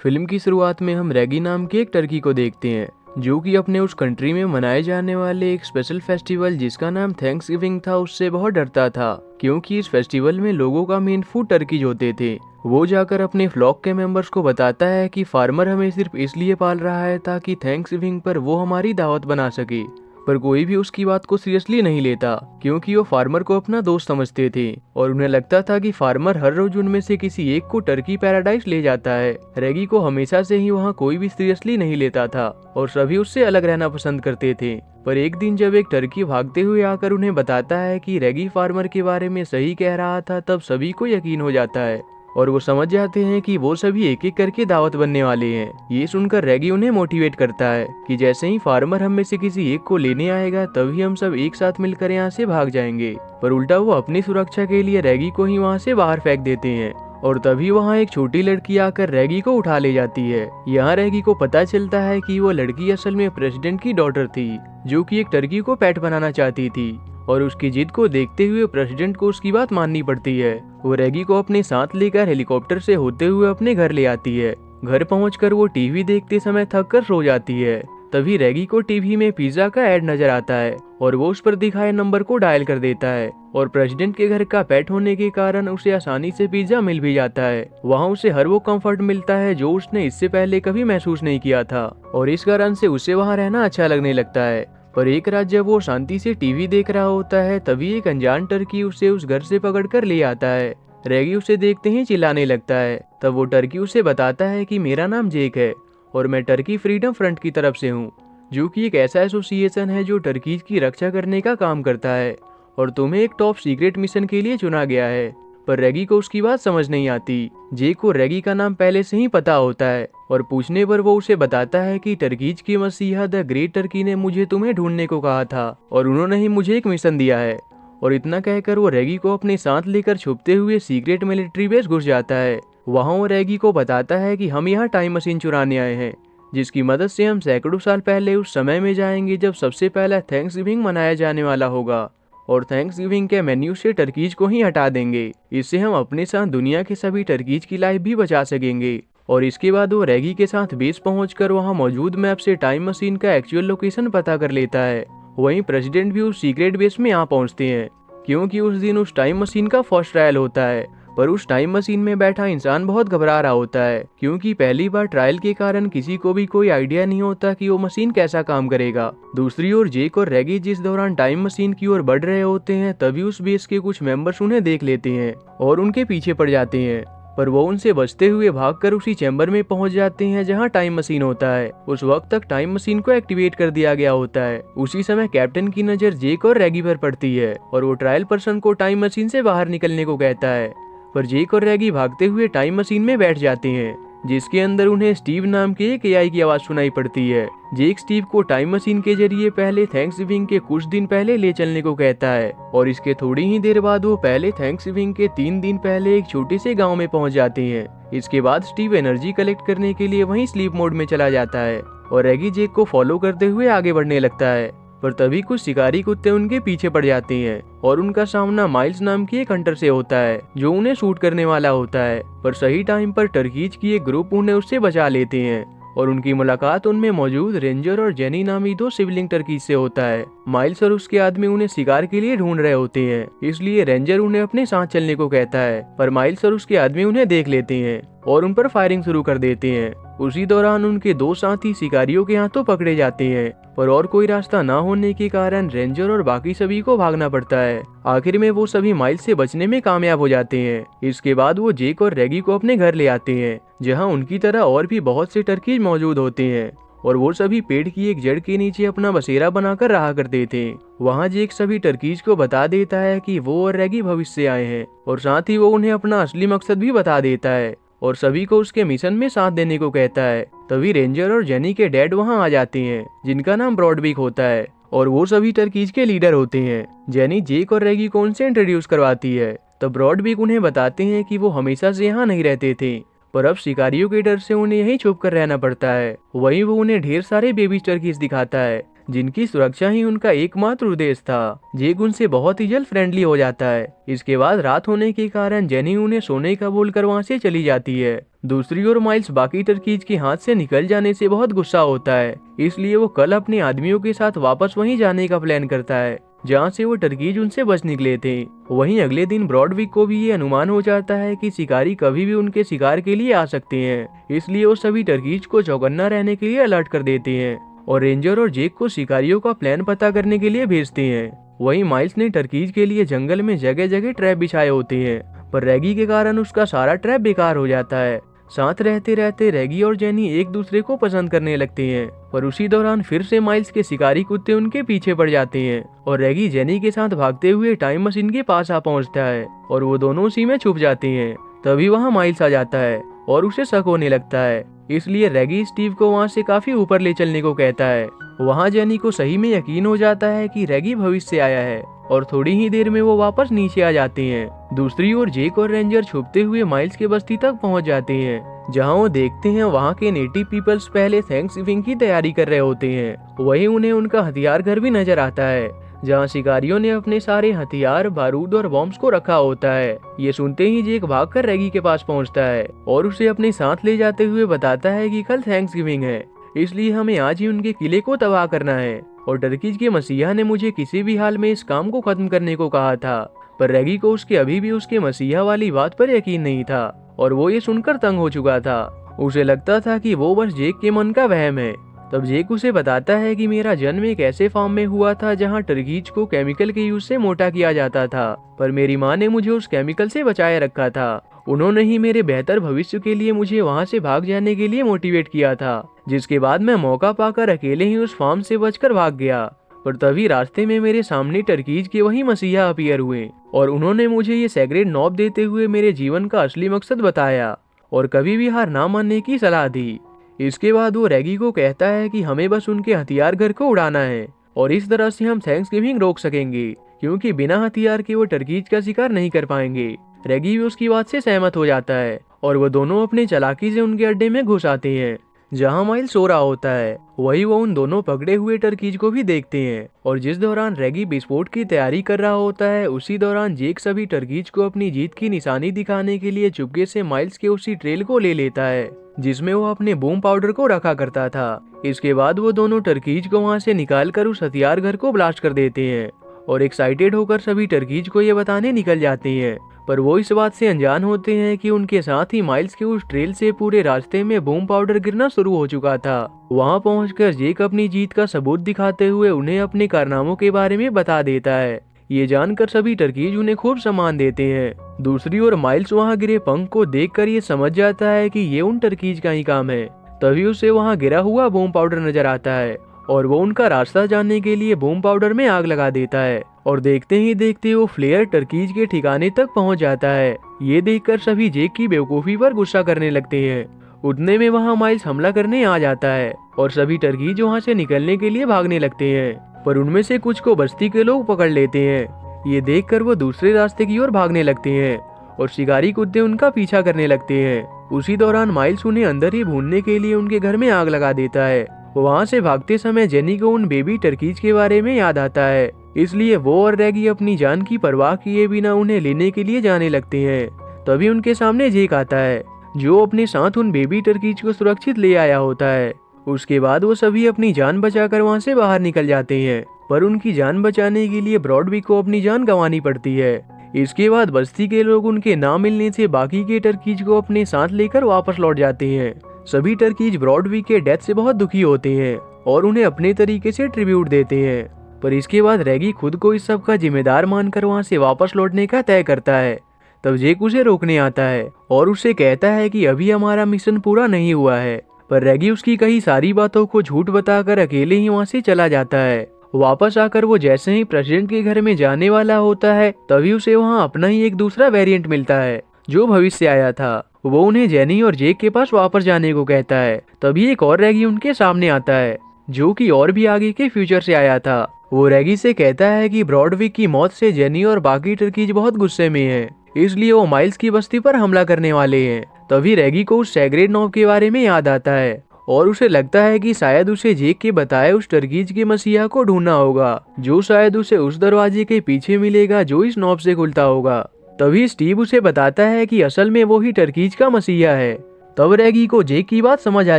Film की शुरुआत में हम रैगी नाम के एक टर्की को देखते हैं जो कि अपने उस कंट्री में मनाए जाने वाले एक स्पेशल फेस्टिवल जिसका नाम थैंक्सगिविंग था उससे बहुत डरता था, क्योंकि इस फेस्टिवल में लोगों का मेन फूड टर्कीज होते थे। वो जाकर अपने फ्लॉक के मेंबर्स को बताता है कि फार्मर हमें सिर्फ इसलिए पाल रहा है ताकि थैंक्सगिविंग पर वो हमारी दावत बना सके। पर कोई भी उसकी बात को सीरियसली नहीं लेता, क्योंकि वो फार्मर को अपना दोस्त समझते थे और उन्हें लगता था कि फार्मर हर रोज उनमें से किसी एक को टर्की पैराडाइज ले जाता है। रैगी को हमेशा से ही वहाँ कोई भी सीरियसली नहीं लेता था और सभी उससे अलग रहना पसंद करते थे। पर एक दिन जब एक टर्की भागते हुए आकर उन्हें बताता है कि रैगी फार्मर के बारे में सही कह रहा था, तब सभी को यकीन हो जाता है और वो समझ जाते हैं कि वो सभी एक एक करके दावत बनने वाले हैं। ये सुनकर रैगी उन्हें मोटिवेट करता है कि जैसे ही फार्मर हम में से किसी एक को लेने आएगा तभी हम सब एक साथ मिलकर यहाँ से भाग जाएंगे। पर उल्टा वो अपनी सुरक्षा के लिए रैगी को ही वहाँ से बाहर फेंक देते हैं और तभी वहाँ एक छोटी लड़की आकर रैगी को उठा ले जाती है। यहाँ रैगी को पता चलता है कि वो लड़की असल में प्रेसिडेंट की डॉटर थी जो कि एक टर्की को पेट बनाना चाहती थी और उसकी जिद को देखते हुए प्रेसिडेंट को उसकी बात माननी पड़ती है। वो रैगी को अपने साथ लेकर हेलीकॉप्टर से होते हुए अपने घर ले आती है। घर पहुंचकर वो टीवी देखते समय थक कर सो जाती है। तभी रैगी को टीवी में पिज्जा का ऐड नजर आता है और वो उस पर दिखाए नंबर को डायल कर देता है और प्रेसिडेंट के घर का पेट होने के कारण उसे आसानी से पिज्जा मिल भी जाता है। वहाँ उसे हर वो कंफर्ट मिलता है जो उसने इससे पहले कभी महसूस नहीं किया था और इस कारण से उसे वहाँ रहना अच्छा लगने लगता है। पर एक रात जब वो शांति से टीवी देख रहा होता है तभी एक अनजान टर्की उसे उस घर से पकड़कर ले आता है। रैगी उसे देखते ही चिल्लाने लगता है। तब वो टर्की उसे बताता है कि मेरा नाम जेक है और मैं टर्की फ्रीडम फ्रंट की तरफ से हूँ, जो कि एक ऐसा एसोसिएशन है जो टर्कीज की रक्षा करने का काम करता है और तुम्हें एक टॉप सीक्रेट मिशन के लिए चुना गया है। पर रैगी को उसकी बात समझ नहीं आती। जेक को रैगी का नाम पहले से ही पता होता है और पूछने पर वो उसे बताता है कि टर्कीज की मसीहा द ग्रेट टर्की ने मुझे तुम्हें ढूंढने को कहा था और उन्होंने ही मुझे एक मिशन दिया है। और इतना कहकर वो रैगी को अपने साथ लेकर छुपते हुए सीक्रेट मिलिट्री बेस घुस जाता है। वहाँ वो रैगी को बताता है कि हम यहाँ टाइम मशीन चुराने आए हैं, जिसकी मदद से हम सैकड़ों साल पहले उस समय में जाएंगे जब सबसे पहला थैंक्सगिविंग मनाया जाने वाला होगा और थैंक्सगिविंग के मेन्यू से टर्कीज को ही हटा देंगे। इससे हम अपने साथ दुनिया के सभी टर्कीज की लाइफ भी बचा सकेंगे। और इसके बाद वो रैगी के साथ बेस पहुंचकर वहां मौजूद मैप से टाइम मशीन का एक्चुअल लोकेशन पता कर लेता है। वहीं प्रेसिडेंट भी उस सीक्रेट बेस में आ पहुंचते हैं, क्योंकि उस दिन उस टाइम मशीन का फर्स्ट ट्रायल होता है। पर उस टाइम मशीन में बैठा इंसान बहुत घबरा रहा होता है, क्योंकि पहली बार ट्रायल के कारण किसी को भी कोई आइडिया नहीं होता कि वो मशीन कैसा काम करेगा। दूसरी ओर जेक और रैगी जिस दौरान टाइम मशीन की ओर बढ़ रहे होते हैं तभी उस बेस के कुछ मेंबर्स उन्हें देख लेते हैं और उनके पीछे पड़ जाते हैं। पर वो उनसे बचते हुए भागकर उसी चैम्बर में पहुंच जाते हैं जहां टाइम मशीन होता है। उस वक्त तक टाइम मशीन को एक्टिवेट कर दिया गया होता है। उसी समय कैप्टन की नजर जेक और रैगी पर पड़ती है और वो ट्रायल पर्सन को टाइम मशीन से बाहर निकलने को कहता है। पर जेक और रैगी भागते हुए टाइम मशीन में बैठ जाते हैं, जिसके अंदर उन्हें स्टीव नाम के एक एआई की आवाज सुनाई पड़ती है। जेक स्टीव को टाइम मशीन के जरिए पहले थैंक्सगिविंग के कुछ दिन पहले ले चलने को कहता है और इसके थोड़ी ही देर बाद वो पहले थैंक्सगिविंग के 3 दिन पहले एक छोटे से गांव में पहुंच जाते हैं। इसके बाद स्टीव एनर्जी कलेक्ट करने के लिए वहीं स्लीप मोड में चला जाता है और रैगी जेक को फॉलो करते हुए आगे बढ़ने लगता है। पर तभी कुछ शिकारी कुत्ते उनके पीछे पड़ जाते हैं और उनका सामना माइल्स नाम के एक हंटर से होता है जो उन्हें शूट करने वाला होता है। पर सही टाइम पर टर्कीज की एक ग्रुप उन्हें उससे बचा लेते हैं और उनकी मुलाकात उनमें मौजूद रेंजर और जेनी नामी 2 सिबलिंग टर्कीज से होता है। माइल्स और उसके आदमी उन्हें शिकार के लिए ढूंढ रहे होते हैं, इसलिए रेंजर उन्हें अपने साथ चलने को कहता है। पर माइल्स और उसके आदमी उन्हें देख लेते हैं और उन पर फायरिंग शुरू कर देते हैं। उसी दौरान उनके 2 साथी शिकारियों के हाथों पकड़े जाते हैं, पर और कोई रास्ता न होने के कारण रेंजर और बाकी सभी को भागना पड़ता है। आखिर में वो सभी माइल्स से बचने में कामयाब हो जाते हैं। इसके बाद वो जेक और रैगी को अपने घर ले आते हैं, जहां उनकी तरह और भी बहुत से टर्कीज मौजूद होते हैं और वो सभी पेड़ की एक जड़ के नीचे अपना बसेरा बनाकर रहा करते थे। वहाँ जेक सभी टर्कीज को बता देता है कि वो और रैगी भविष्य से आए हैं और साथ ही वो उन्हें अपना असली मकसद भी बता देता है और सभी को उसके मिशन में साथ देने को कहता है। तभी रेंजर और जेनी के डैड वहां आ जाते हैं, जिनका नाम ब्रॉडविक होता है और वो सभी टर्कीज के लीडर होते हैं। जेनी जेक और रैगी को उनसे इंट्रोड्यूस करवाती है। तब ब्रॉडविक उन्हें बताते हैं कि वो हमेशा से यहाँ नहीं रहते थे, पर अब शिकारियों के डर से उन्हें यहीं छुप कर रहना पड़ता है। वहीं वो उन्हें ढेर सारे बेबी टर्कीज दिखाता है, जिनकी सुरक्षा ही उनका एकमात्र उद्देश्य था। जेक उनसे बहुत ही जल्द फ्रेंडली हो जाता है। इसके बाद रात होने के कारण जेनी उन्हें सोने का बोलकर वहाँ से चली जाती है। दूसरी ओर माइल्स बाकी टर्कीज के हाथ से निकल जाने से बहुत गुस्सा होता है, इसलिए वो कल अपने आदमियों के साथ वापस वहीं जाने का प्लान करता है जहाँ से वो टर्कीज उनसे बच निकले थे। वहीं अगले दिन ब्रॉडविक को भी ये अनुमान हो जाता है कि शिकारी कभी भी उनके शिकार के लिए आ सकते हैं, इसलिए वो सभी टर्कीज को चौकन्ना रहने के लिए अलर्ट कर देते हैं और रेंजर और जेक को शिकारियों का प्लान पता करने के लिए भेजते हैं। वहीं माइल्स ने टर्कीज के लिए जंगल में जगह जगह ट्रैप बिछाए होते हैं, पर रैगी के कारण उसका सारा ट्रैप बेकार हो जाता है। साथ रहते रहते रैगी और जेनी एक दूसरे को पसंद करने लगते हैं, पर उसी दौरान फिर से माइल्स के शिकारी कुत्ते उनके पीछे पड़ जाते हैं और रैगी जेनी के साथ भागते हुए टाइम मशीन के पास आ पहुंचता है और वो दोनों उसी में छुप जाते हैं। तभी वहां माइल्स आ जाता है और उसे शक होने लगता है, इसलिए रैगी स्टीव को वहां से काफी ऊपर ले चलने को कहता है। वहां जेनी को सही में यकीन हो जाता है कि रैगी भविष्य से आया है और थोड़ी ही देर में वो वापस नीचे आ जाते हैं। दूसरी ओर जेक और रेंजर छुपते हुए माइल्स के बस्ती तक पहुंच जाते हैं, जहां वो देखते हैं वहां के नेटिव पीपल्स पहले थैंक्सगिविंग की तैयारी कर रहे होते हैं। वहीं उन्हें उनका हथियार घर भी नजर आता है, जहां शिकारियों ने अपने सारे हथियार, बारूद और बॉम्ब्स को रखा होता है। ये सुनते ही जेक भागकर रैगी के पास पहुंचता है और उसे अपने साथ ले जाते हुए बताता है कि कल थैंक्सगिविंग है, इसलिए हमें आज ही उनके किले को तबाह करना है और टर्कीज के मसीहा ने मुझे किसी भी हाल में इस काम को खत्म करने को कहा था। पर रैगी को उसके अभी भी उसके मसीहा वाली बात पर यकीन नहीं था और वो ये सुनकर तंग हो चुका था। उसे लगता था कि वो बस जेक के मन का वहम है। तब जेक उसे बताता है कि मेरा जन्म एक ऐसे फार्म में हुआ था जहाँ टर्कीज को केमिकल के यूज से मोटा किया जाता था, पर मेरी माँ ने मुझे उस केमिकल से बचाए रखा था। उन्होंने ही मेरे बेहतर भविष्य के लिए मुझे वहाँ से भाग जाने के लिए मोटिवेट किया था, जिसके बाद मैं मौका पाकर अकेले ही उस फार्म से बचकर भाग गया। पर तभी रास्ते में मेरे सामने टर्कीज के वही मसीहा अपीयर हुए और उन्होंने मुझे ये सैक्रेड नॉब देते हुए मेरे जीवन का असली मकसद बताया और कभी भी हार ना मानने की सलाह दी। इसके बाद वो रैगी को कहता है कि हमें बस उनके हथियार घर को उड़ाना है और इस तरह से हम थैंक्सगिविंग रोक सकेंगे, क्योंकि बिना हथियार के वो टर्कीज का शिकार नहीं कर पाएंगे। रैगी भी उसकी बात से सहमत हो जाता है और वो दोनों अपने चालाकी से उनके अड्डे में घुस आते हैं, जहां माइल सो रहा होता है। वही वो उन दोनों पकड़े हुए टर्कीज को भी देखते हैं और जिस दौरान रैगी विस्फोट की तैयारी कर रहा होता है, उसी दौरान जेक सभी टर्कीज को अपनी जीत की निशानी दिखाने के लिए चुपके से माइल्स के उसी ट्रेल को ले लेता है जिसमें वो अपने बूम पाउडर को रखा करता था। इसके बाद वो दोनों टर्कीज को वहां से निकालकर उस हथियार घर को ब्लास्ट कर देते हैं और एक्साइटेड होकर सभी टर्कीज को ये बताने निकल जाते हैं, पर वो इस बात से अनजान होते हैं कि उनके साथ ही माइल्स के उस ट्रेल से पूरे रास्ते में बूम पाउडर गिरना शुरू हो चुका था। वहां पहुंचकर जेक अपनी जीत का सबूत दिखाते हुए उन्हें अपने कारनामों के बारे में बता देता है। ये जानकर सभी टर्कीज उन्हें खूब सम्मान देते हैं। दूसरी ओर माइल्स वहां गिरे पंख को देखकर ये समझ जाता है कि ये उन टर्कीज का ही काम है। तभी उसे वहां गिरा हुआ बूम पाउडर नजर आता है और वो उनका रास्ता जानने के लिए बूम पाउडर में आग लगा देता है और देखते ही देखते वो फ्लेयर टर्कीज के ठिकाने तक पहुंच जाता है। ये देखकर सभी जेक की बेवकूफी पर गुस्सा करने लगते हैं। उतने में वहां माइल्स हमला करने आ जाता है और सभी टर्कीज वहां से निकलने के लिए भागने लगते हैं, पर उनमें से कुछ को बस्ती के लोग पकड़ लेते हैं। ये देखकर वो दूसरे रास्ते की ओर भागने लगते हैं और शिकारी कुत्ते उनका पीछा करने लगते हैं। उसी दौरान माइल्स उन्हें अंदर ही भूनने के लिए उनके घर में आग लगा देता है। वहां से भागते समय जेनी को उन बेबी टर्कीज के बारे में याद आता है, इसलिए वो और रैगी अपनी जान की परवाह किए बिना उन्हें लेने के लिए जाने लगते हैं। तभी उनके सामने जेक आता है, जो अपने साथ उन बेबी टर्कीज को सुरक्षित ले आया होता है। उसके बाद वो सभी अपनी जान बचाकर वहां से बाहर निकल जाते हैं, पर उनकी जान बचाने के लिए ब्रॉडविक को अपनी जान गंवानी पड़ती है। इसके बाद बस्ती के लोग उनके ना मिलने से बाकी के टर्कीज को अपने साथ लेकर वापस लौट जाते हैं। सभी टर्कीज ब्रॉडविक के डेथ से बहुत दुखी होते हैं और उन्हें अपने तरीके से ट्रिब्यूट देते हैं, पर इसके बाद रैगी खुद को इस सब का जिम्मेदार मानकर वहां से वापस लौटने का तय करता है। तब जेक उसे रोकने आता है और उससे कहता है कि अभी हमारा मिशन पूरा नहीं हुआ है, पर रैगी उसकी कई सारी बातों को झूठ बताकर अकेले ही वहां से चला जाता है। वापस आकर वो जैसे ही प्रेसिडेंट के घर में जाने वाला होता है, तभी उसे वहां अपना ही एक दूसरा वेरिएंट मिलता है जो भविष्य से आया था। वो उन्हें जेनी और जेक के पास वापस जाने को कहता है। तभी एक और रैगी उनके सामने आता है, जो कि और भी आगे के फ्यूचर से आया था। वो रैगी से कहता है कि ब्रॉडविक की मौत से जेनी और बाकी टर्कीज बहुत गुस्से में हैं, इसलिए वो माइल्स की बस्ती पर हमला करने वाले हैं। तभी रैगी को उस सैक्रेड नॉब के बारे में याद आता है और उसे लगता है कि शायद उसे जेक के बताए उस टर्कीज के मसीहा को ढूंढना होगा, जो शायद उसे उस दरवाजे के पीछे मिलेगा जो इस नॉब से खुलता होगा। तभी स्टीव उसे बताता है कि असल में वो ही टर्कीज का मसीहा है, तब रैगी को जेक की बात समझ आ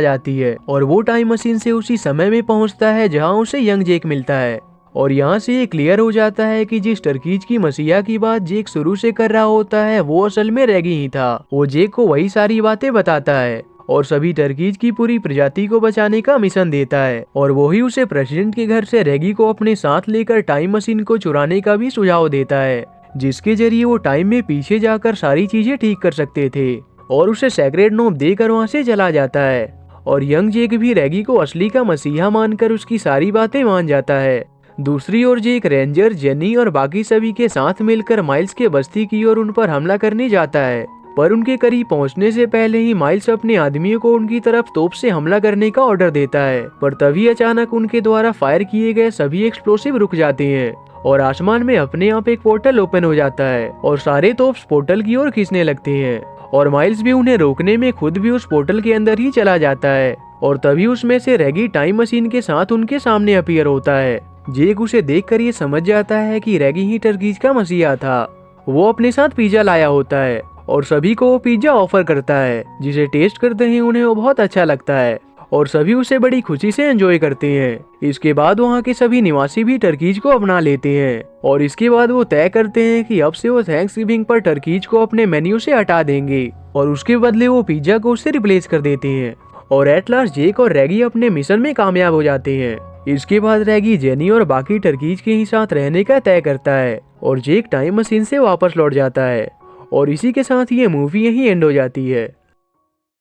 जाती है और वो टाइम मशीन से उसी समय में पहुंचता है जहां उसे यंग जेक मिलता है। और यहाँ से ये क्लियर हो जाता है कि जिस टर्कीज की मसीहा की बात जेक शुरू से कर रहा होता है वो असल में रैगी ही था। वो जेक को वही सारी बातें बताता है और सभी टर्कीज की पूरी प्रजाति को बचाने का मिशन देता है और वही उसे प्रेसिडेंट के घर से रैगी को अपने साथ लेकर टाइम मशीन को चुराने का भी सुझाव देता है, जिसके जरिए वो टाइम में पीछे जाकर सारी चीजें ठीक कर सकते थे और उसे सेक्रेट नोब देकर वहाँ से चला जाता है। और यंग जेक भी रैगी को असली का मसीहा मानकर उसकी सारी बातें मान जाता है। दूसरी ओर जेक रेंजर, जेनी और बाकी सभी के साथ मिलकर माइल्स के बस्ती की ओर उन पर हमला करने जाता है, पर उनके करीब पहुंचने से पहले ही माइल्स अपने आदमियों को उनकी तरफ तोप से हमला करने का ऑर्डर देता है। पर तभी अचानक उनके द्वारा फायर किए गए सभी एक्सप्लोसिव रुक जाते हैं और आसमान में अपने आप एक पोर्टल ओपन हो जाता है और सारे तोप्स पोर्टल की ओर खींचने लगते हैं और माइल्स भी उन्हें रोकने में खुद भी उस पोर्टल के अंदर ही चला जाता है। और तभी उसमें से रैगी टाइम मशीन के साथ उनके सामने अपीयर होता है। जेक उसे देखकर ये समझ जाता है कि रैगी ही टर्कीज का मसीहा था। वो अपने साथ पिज्जा लाया होता है और सभी को वो पिज्जा ऑफर करता है, जिसे टेस्ट करते ही उन्हें वो बहुत अच्छा लगता है और सभी उसे बड़ी खुशी से एंजॉय करते हैं। इसके बाद वहाँ के सभी निवासी भी टर्कीज को अपना लेते हैं और इसके बाद वो तय करते हैं कि अब से वो थैंक्सगिविंग पर टर्कीज को अपने मेन्यू से हटा देंगे और उसके बदले वो पिज्जा को उससे रिप्लेस कर देते हैं। और एट लास्ट जेक और रैगी अपने मिशन में कामयाब हो जाते हैं। इसके बाद रैगी जेनी और बाकी टर्कीज के ही साथ रहने का तय करता है और जेक टाइम मशीन से वापस लौट जाता है। और इसी के साथ ये मूवी यहीं एंड हो जाती है।